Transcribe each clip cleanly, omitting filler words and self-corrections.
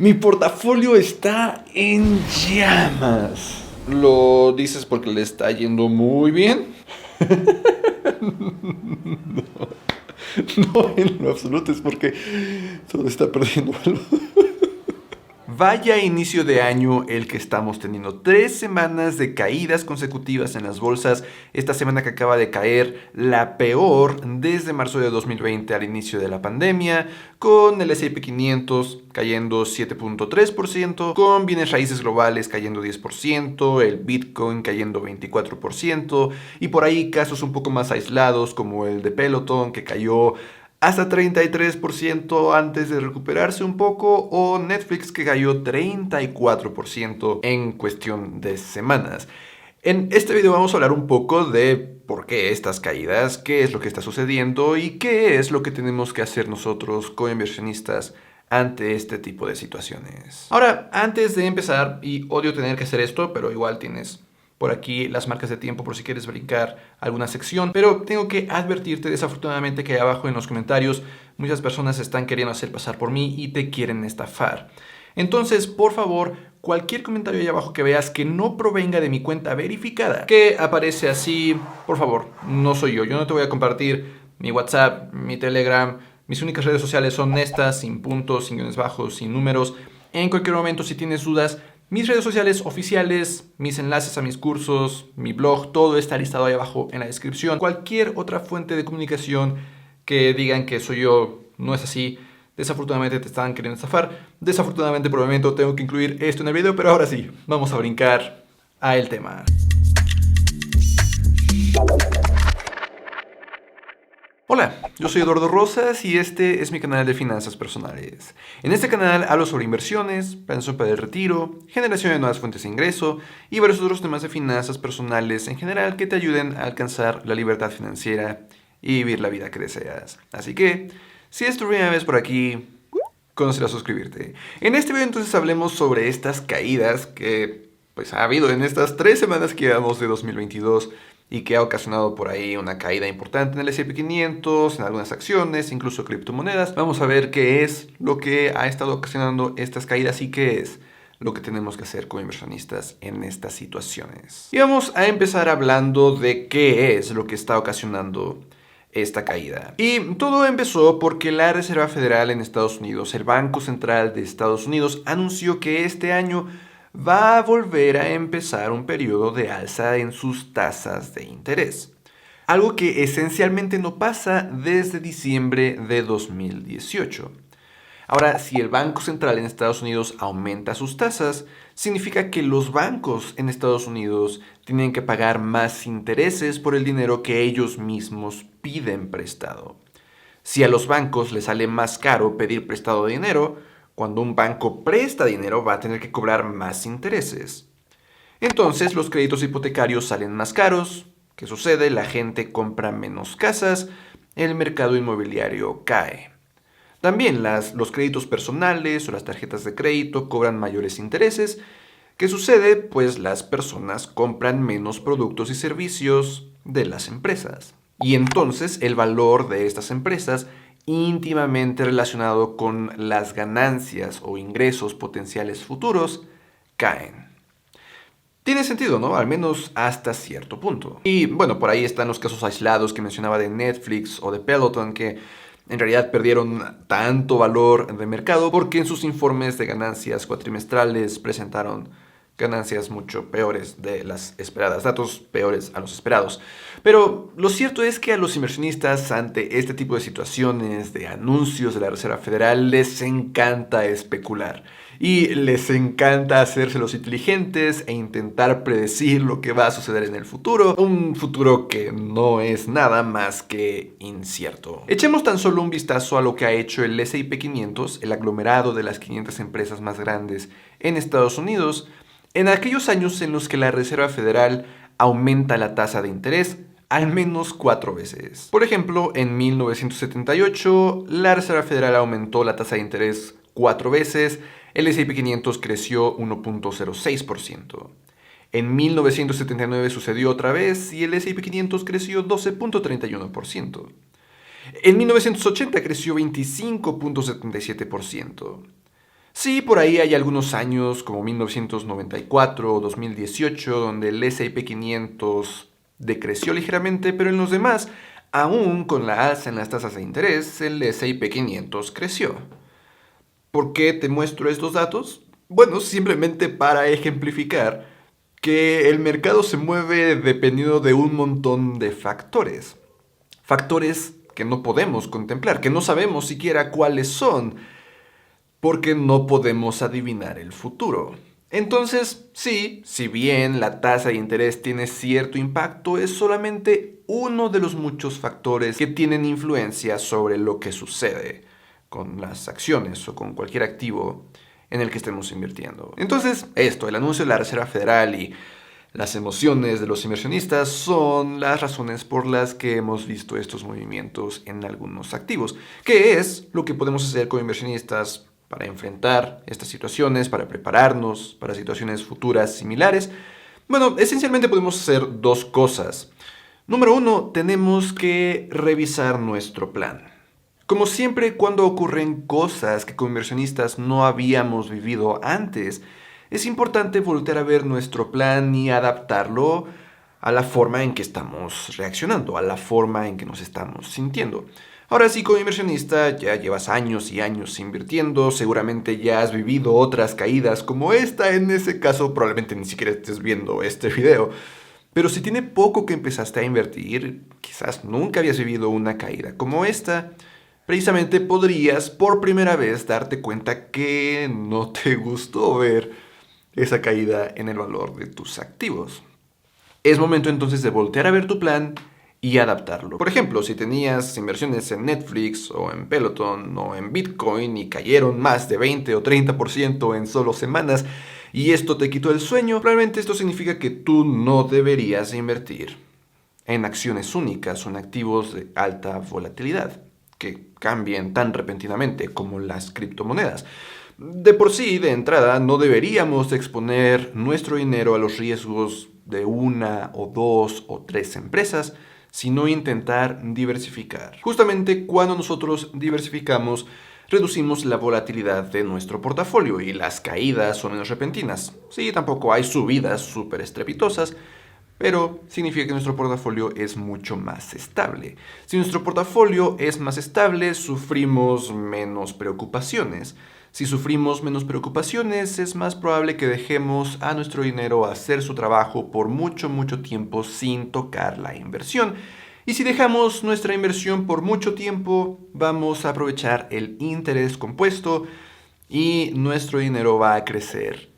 Mi portafolio está en llamas. ¿Lo dices porque le está yendo muy bien? No, en lo absoluto, es porque todo está perdiendo valor. Vaya inicio de año el que estamos teniendo. 3 semanas de caídas consecutivas en las bolsas. Esta semana que acaba de caer, la peor desde marzo de 2020 al inicio de la pandemia, con el S&P 500 cayendo 7.3%, con bienes raíces globales cayendo 10%, el Bitcoin cayendo 24%, y por ahí casos un poco más aislados como el de Peloton, que cayó hasta 33% antes de recuperarse un poco, o Netflix, que cayó 34% en cuestión de semanas. En este video vamos a hablar un poco de por qué estas caídas, qué es lo que está sucediendo y qué es lo que tenemos que hacer nosotros como inversionistas ante este tipo de situaciones. Ahora, antes de empezar, y odio tener que hacer esto, pero igual tienes por aquí las marcas de tiempo por si quieres brincar alguna sección, pero tengo que advertirte desafortunadamente que abajo en los comentarios muchas personas están queriendo hacer pasar por mí y te quieren estafar. Entonces, por favor, cualquier comentario ahí abajo que veas que no provenga de mi cuenta verificada, que aparece así, por favor, no soy yo no te voy a compartir mi WhatsApp, mi Telegram. Mis únicas redes sociales son estas, sin puntos, sin guiones bajos, sin números. En cualquier momento, si tienes dudas, mis redes sociales oficiales, mis enlaces a mis cursos, mi blog, todo está listado ahí abajo en la descripción. Cualquier otra fuente de comunicación que digan que soy yo no es así. Desafortunadamente te están queriendo estafar. Desafortunadamente por el momento tengo que incluir esto en el video, pero ahora sí, vamos a brincar al tema. Hola, yo soy Eduardo Rosas y este es mi canal de finanzas personales. En este canal hablo sobre inversiones, planes para el retiro, generación de nuevas fuentes de ingreso y varios otros temas de finanzas personales en general que te ayuden a alcanzar la libertad financiera y vivir la vida que deseas. Así que, si es tu primera vez por aquí, considera suscribirte. En este video entonces hablemos sobre estas caídas que pues ha habido en estas 3 semanas que llevamos de 2022 y que ha ocasionado por ahí una caída importante en el S&P 500, en algunas acciones, incluso criptomonedas. Vamos a ver qué es lo que ha estado ocasionando estas caídas y qué es lo que tenemos que hacer como inversionistas en estas situaciones. Y vamos a empezar hablando de qué es lo que está ocasionando esta caída. Y todo empezó porque la Reserva Federal en Estados Unidos, el Banco Central de Estados Unidos, anunció que este año va a volver a empezar un periodo de alza en sus tasas de interés. Algo que esencialmente no pasa desde diciembre de 2018. Ahora, si el Banco Central en Estados Unidos aumenta sus tasas, significa que los bancos en Estados Unidos tienen que pagar más intereses por el dinero que ellos mismos piden prestado. Si a los bancos les sale más caro pedir prestado dinero, cuando un banco presta dinero va a tener que cobrar más intereses. Entonces los créditos hipotecarios salen más caros. ¿Qué sucede? La gente compra menos casas, el mercado inmobiliario cae. También los créditos personales o las tarjetas de crédito cobran mayores intereses. ¿Qué sucede? Pues las personas compran menos productos y servicios de las empresas. Y entonces el valor de estas empresas, íntimamente relacionado con las ganancias o ingresos potenciales futuros, caen. Tiene sentido, ¿no? Al menos hasta cierto punto. Y bueno, por ahí están los casos aislados que mencionaba de Netflix o de Peloton, que en realidad perdieron tanto valor de mercado porque en sus informes de ganancias cuatrimestrales presentaron ganancias mucho peores de las esperadas, datos peores a los esperados. Pero lo cierto es que a los inversionistas ante este tipo de situaciones, de anuncios de la Reserva Federal, les encanta especular. Y les encanta hacerse los inteligentes e intentar predecir lo que va a suceder en el futuro. Un futuro que no es nada más que incierto. Echemos tan solo un vistazo a lo que ha hecho el S&P 500, el aglomerado de las 500 empresas más grandes en Estados Unidos, en aquellos años en los que la Reserva Federal aumenta la tasa de interés al menos 4 veces. Por ejemplo, en 1978, la Reserva Federal aumentó la tasa de interés 4 veces, el S&P 500 creció 1.06%. En 1979 sucedió otra vez y el S&P 500 creció 12.31%. En 1980 creció 25.77%. Sí, por ahí hay algunos años como 1994 o 2018 donde el S&P 500 decreció ligeramente, pero en los demás, aún con la alza en las tasas de interés, el S&P 500 creció. ¿Por qué te muestro estos datos? Bueno, simplemente para ejemplificar que el mercado se mueve dependiendo de un montón de factores. Factores que no podemos contemplar, que no sabemos siquiera cuáles son, porque no podemos adivinar el futuro. Entonces, sí, si bien la tasa de interés tiene cierto impacto, es solamente uno de los muchos factores que tienen influencia sobre lo que sucede con las acciones o con cualquier activo en el que estemos invirtiendo. Entonces, el anuncio de la Reserva Federal y las emociones de los inversionistas son las razones por las que hemos visto estos movimientos en algunos activos. ¿Qué es lo que podemos hacer como inversionistas para enfrentar estas situaciones, para prepararnos para situaciones futuras similares? Bueno, esencialmente podemos hacer dos cosas. Número uno, tenemos que revisar nuestro plan. Como siempre, cuando ocurren cosas que como inversionistas no habíamos vivido antes, es importante voltear a ver nuestro plan y adaptarlo a la forma en que estamos reaccionando, a la forma en que nos estamos sintiendo. Ahora sí, como inversionista, ya llevas años y años invirtiendo, seguramente ya has vivido otras caídas como esta, en ese caso probablemente ni siquiera estés viendo este video. Pero si tiene poco que empezaste a invertir, quizás nunca habías vivido una caída como esta, precisamente podrías por primera vez darte cuenta que no te gustó ver esa caída en el valor de tus activos. Es momento entonces de voltear a ver tu plan y adaptarlo. Por ejemplo, si tenías inversiones en Netflix o en Peloton o en Bitcoin y cayeron más de 20 o 30% en solo semanas y esto te quitó el sueño, probablemente esto significa que tú no deberías invertir en acciones únicas o en activos de alta volatilidad que cambien tan repentinamente como las criptomonedas. De por sí, de entrada, no deberíamos exponer nuestro dinero a los riesgos de una o dos o tres empresas, sino intentar diversificar. Justamente cuando nosotros diversificamos, reducimos la volatilidad de nuestro portafolio y las caídas son menos repentinas. Sí, tampoco hay subidas súper estrepitosas, pero significa que nuestro portafolio es mucho más estable. Si nuestro portafolio es más estable, sufrimos menos preocupaciones. Si sufrimos menos preocupaciones, es más probable que dejemos a nuestro dinero hacer su trabajo por mucho tiempo sin tocar la inversión. Y si dejamos nuestra inversión por mucho tiempo, vamos a aprovechar el interés compuesto y nuestro dinero va a crecer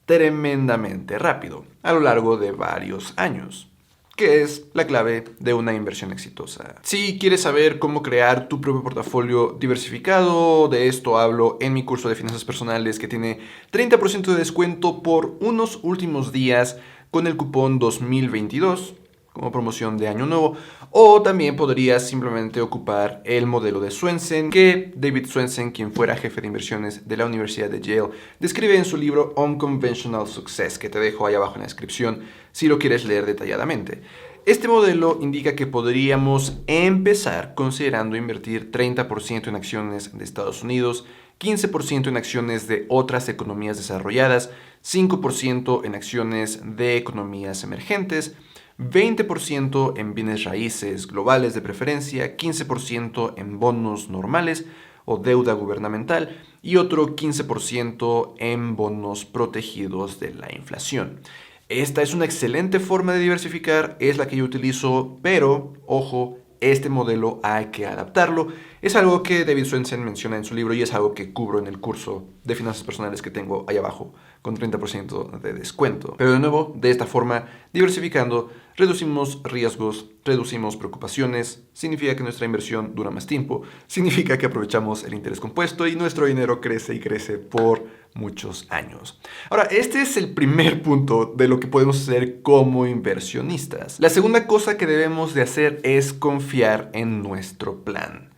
tremendamente rápido a lo largo de varios años, que es la clave de una inversión exitosa. Si quieres saber cómo crear tu propio portafolio diversificado, de esto hablo en mi curso de finanzas personales que tiene 30% de descuento por unos últimos días con el cupón 2022 como promoción de Año Nuevo, o también podrías simplemente ocupar el modelo de Swensen que David Swensen, quien fuera jefe de inversiones de la Universidad de Yale, describe en su libro Unconventional Success, que te dejo ahí abajo en la descripción si lo quieres leer detalladamente. Este modelo indica que podríamos empezar considerando invertir 30% en acciones de Estados Unidos, 15% en acciones de otras economías desarrolladas, 5% en acciones de economías emergentes, 20% en bienes raíces globales de preferencia, 15% en bonos normales o deuda gubernamental y otro 15% en bonos protegidos de la inflación. Esta es una excelente forma de diversificar, es la que yo utilizo, pero, ojo, este modelo hay que adaptarlo. Es algo que David Swensen menciona en su libro y es algo que cubro en el curso de finanzas personales que tengo ahí abajo con 30% de descuento. Pero de nuevo, de esta forma, diversificando, reducimos riesgos, reducimos preocupaciones, significa que nuestra inversión dura más tiempo, significa que aprovechamos el interés compuesto y nuestro dinero crece y crece por muchos años. Ahora, este es el primer punto de lo que podemos hacer como inversionistas. La segunda cosa que debemos de hacer es confiar en nuestro plan.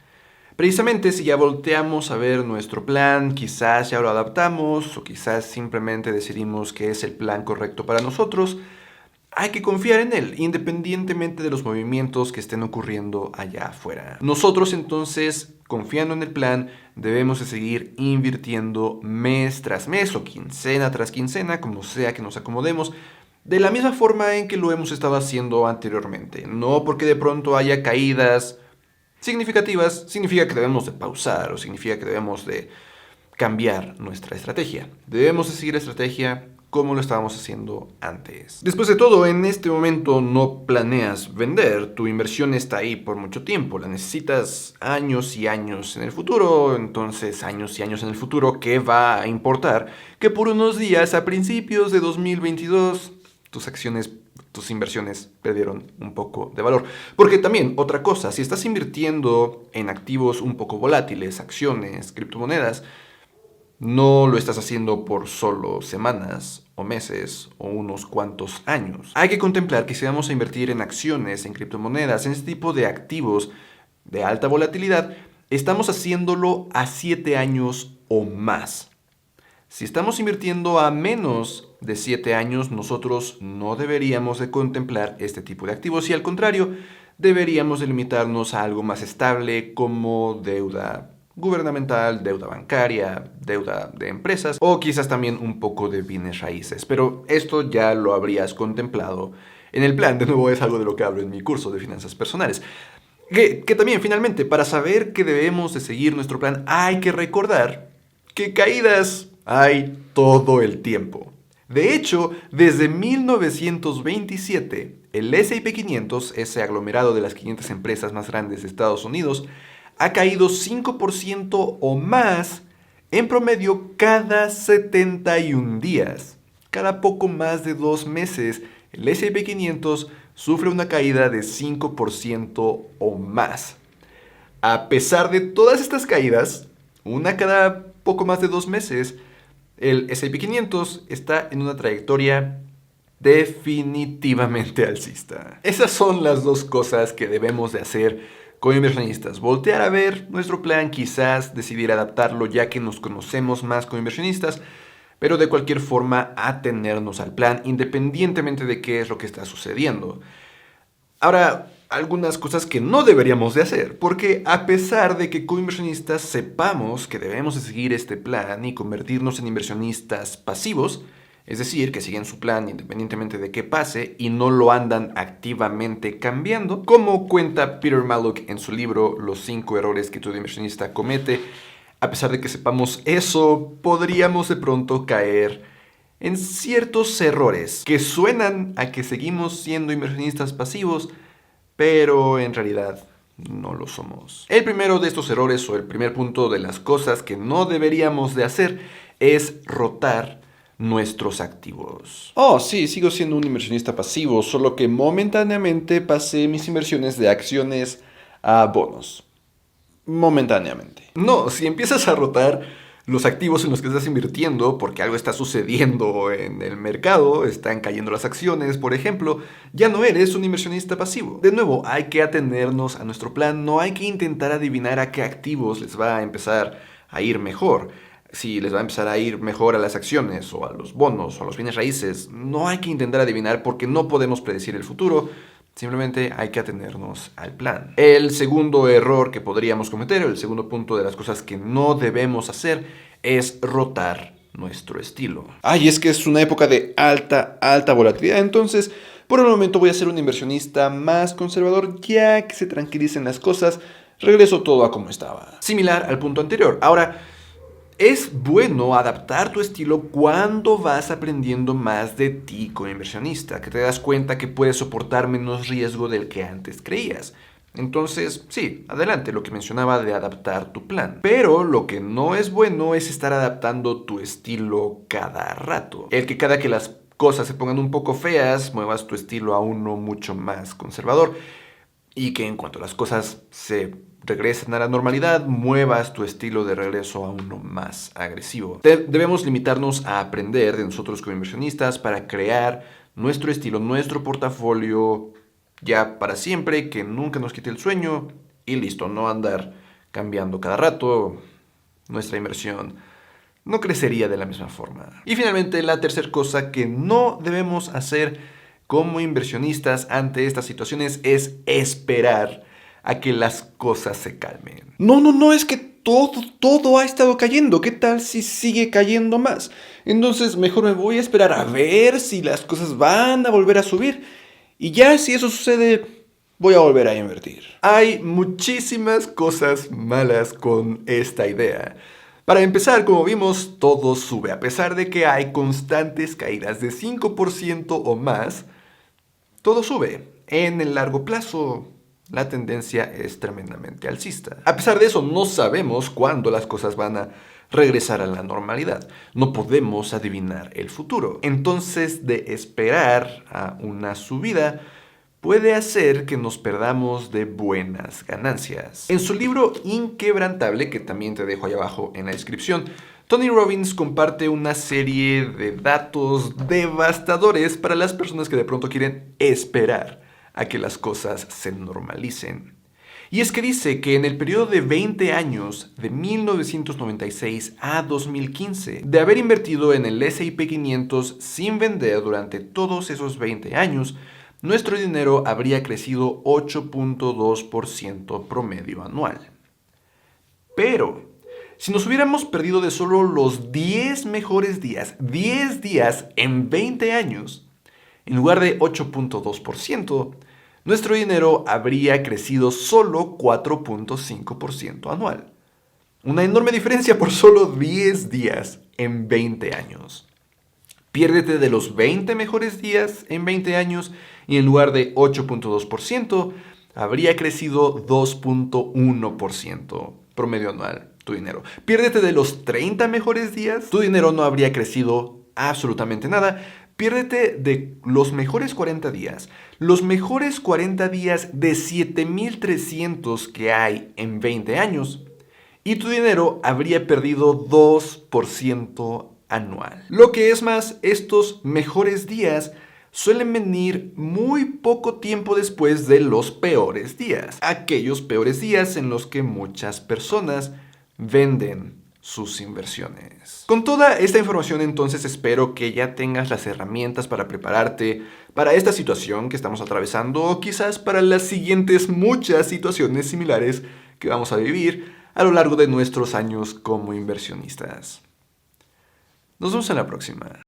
Precisamente si ya volteamos a ver nuestro plan, quizás ya lo adaptamos o quizás simplemente decidimos que es el plan correcto para nosotros, hay que confiar en él, independientemente de los movimientos que estén ocurriendo allá afuera. Nosotros entonces confiando en el plan, debemos de seguir invirtiendo mes tras mes o quincena tras quincena, como sea que nos acomodemos, de la misma forma en que lo hemos estado haciendo anteriormente. No porque de pronto haya caídas significativas, significa que debemos de pausar o significa que debemos de cambiar nuestra estrategia. Debemos de seguir la estrategia como lo estábamos haciendo antes. Después de todo, en este momento no planeas vender, tu inversión está ahí por mucho tiempo, la necesitas años y años en el futuro, entonces años y años en el futuro, ¿qué va a importar? Que por unos días a principios de 2022 tus acciones, tus inversiones perdieron un poco de valor. Porque también, otra cosa, si estás invirtiendo en activos un poco volátiles, acciones, criptomonedas, no lo estás haciendo por solo semanas o meses o unos cuantos años. Hay que contemplar que si vamos a invertir en acciones, en criptomonedas, en este tipo de activos de alta volatilidad, estamos haciéndolo a 7 años o más. Si estamos invirtiendo a menos de 7 años, nosotros no deberíamos de contemplar este tipo de activos y al contrario, deberíamos de limitarnos a algo más estable como deuda gubernamental, deuda bancaria, deuda de empresas o quizás también un poco de bienes raíces. Pero esto ya lo habrías contemplado en el plan. De nuevo es algo de lo que hablo en mi curso de finanzas personales. Que también finalmente para saber que debemos de seguir nuestro plan hay que recordar que caídas hay todo el tiempo. De hecho, desde 1927, el S&P 500, ese aglomerado de las 500 empresas más grandes de Estados Unidos, ha caído 5% o más en promedio cada 71 días. Cada poco más de 2 meses, el S&P 500 sufre una caída de 5% o más. A pesar de todas estas caídas, una cada poco más de 2 meses, el S&P 500 está en una trayectoria definitivamente alcista. Esas son las dos cosas que debemos de hacer como inversionistas. Voltear a ver nuestro plan, quizás decidir adaptarlo ya que nos conocemos más como inversionistas, pero de cualquier forma atenernos al plan independientemente de qué es lo que está sucediendo. Ahora, algunas cosas que no deberíamos de hacer, porque a pesar de que como inversionistas sepamos que debemos de seguir este plan y convertirnos en inversionistas pasivos, es decir, que siguen su plan independientemente de qué pase y no lo andan activamente cambiando, como cuenta Peter Malloch en su libro Los 5 errores que todo inversionista comete, a pesar de que sepamos eso, podríamos de pronto caer en ciertos errores que suenan a que seguimos siendo inversionistas pasivos, pero en realidad no lo somos. El primero de estos errores o el primer punto de las cosas que no deberíamos de hacer es rotar nuestros activos. Oh, sí, sigo siendo un inversionista pasivo, solo que momentáneamente pasé mis inversiones de acciones a bonos. Momentáneamente. No, si empiezas a rotar los activos en los que estás invirtiendo porque algo está sucediendo en el mercado, están cayendo las acciones, por ejemplo, ya no eres un inversionista pasivo. De nuevo, hay que atenernos a nuestro plan, no hay que intentar adivinar a qué activos les va a empezar a ir mejor. Si les va a empezar a ir mejor a las acciones o a los bonos o a los bienes raíces, no hay que intentar adivinar porque no podemos predecir el futuro. Simplemente hay que atenernos al plan. El segundo error que podríamos cometer, el segundo punto de las cosas que no debemos hacer, es rotar nuestro estilo. Ay, es que es una época de alta volatilidad, entonces por el momento voy a ser un inversionista más conservador, ya que se tranquilicen las cosas, regreso todo a como estaba. Similar al punto anterior. Ahora, es bueno adaptar tu estilo cuando vas aprendiendo más de ti como inversionista, que te das cuenta que puedes soportar menos riesgo del que antes creías. Entonces, sí, adelante, lo que mencionaba de adaptar tu plan. Pero lo que no es bueno es estar adaptando tu estilo cada rato. El que cada que las cosas se pongan un poco feas, muevas tu estilo a uno mucho más conservador. Y que en cuanto las cosas se regresen a la normalidad, muevas tu estilo de regreso a uno más agresivo. Debemos limitarnos a aprender de nosotros como inversionistas para crear nuestro estilo, nuestro portafolio ya para siempre, que nunca nos quite el sueño y listo, no andar cambiando cada rato nuestra inversión. No crecería de la misma forma. Y finalmente, la tercera cosa que no debemos hacer como inversionistas ante estas situaciones es esperar a que las cosas se calmen. No, es que todo ha estado cayendo. ¿Qué tal si sigue cayendo más? Entonces mejor me voy a esperar a ver si las cosas van a volver a subir. Y ya si eso sucede, voy a volver a invertir. Hay muchísimas cosas malas con esta idea. Para empezar, como vimos, todo sube. A pesar de que hay constantes caídas de 5% o más, todo sube. En el largo plazo, la tendencia es tremendamente alcista. A pesar de eso, no sabemos cuándo las cosas van a regresar a la normalidad. No podemos adivinar el futuro. Entonces, de esperar a una subida, puede hacer que nos perdamos de buenas ganancias. En su libro Inquebrantable, que también te dejo ahí abajo en la descripción, Tony Robbins comparte una serie de datos devastadores para las personas que de pronto quieren esperar a que las cosas se normalicen. Y es que dice que en el periodo de 20 años, de 1996 a 2015, de haber invertido en el S&P 500 sin vender durante todos esos 20 años, nuestro dinero habría crecido 8.2% promedio anual. Pero, si nos hubiéramos perdido de solo los 10 mejores días, 10 días en 20 años, en lugar de 8.2%, nuestro dinero habría crecido solo 4.5% anual. Una enorme diferencia por solo 10 días en 20 años. Piérdete de los 20 mejores días en 20 años y en lugar de 8.2%, habría crecido 2.1% promedio anual tu dinero. Piérdete de los 30 mejores días, tu dinero no habría crecido absolutamente nada. Piérdete de los mejores 40 días. Los mejores 40 días de 7,300 que hay en 20 años. Y tu dinero habría perdido 2% anual. Lo que es más, estos mejores días suelen venir muy poco tiempo después de los peores días. Aquellos peores días en los que muchas personas venden sus inversiones. Con toda esta información, entonces, espero que ya tengas las herramientas para prepararte para esta situación que estamos atravesando o quizás para las siguientes muchas situaciones similares que vamos a vivir a lo largo de nuestros años como inversionistas. Nos vemos en la próxima.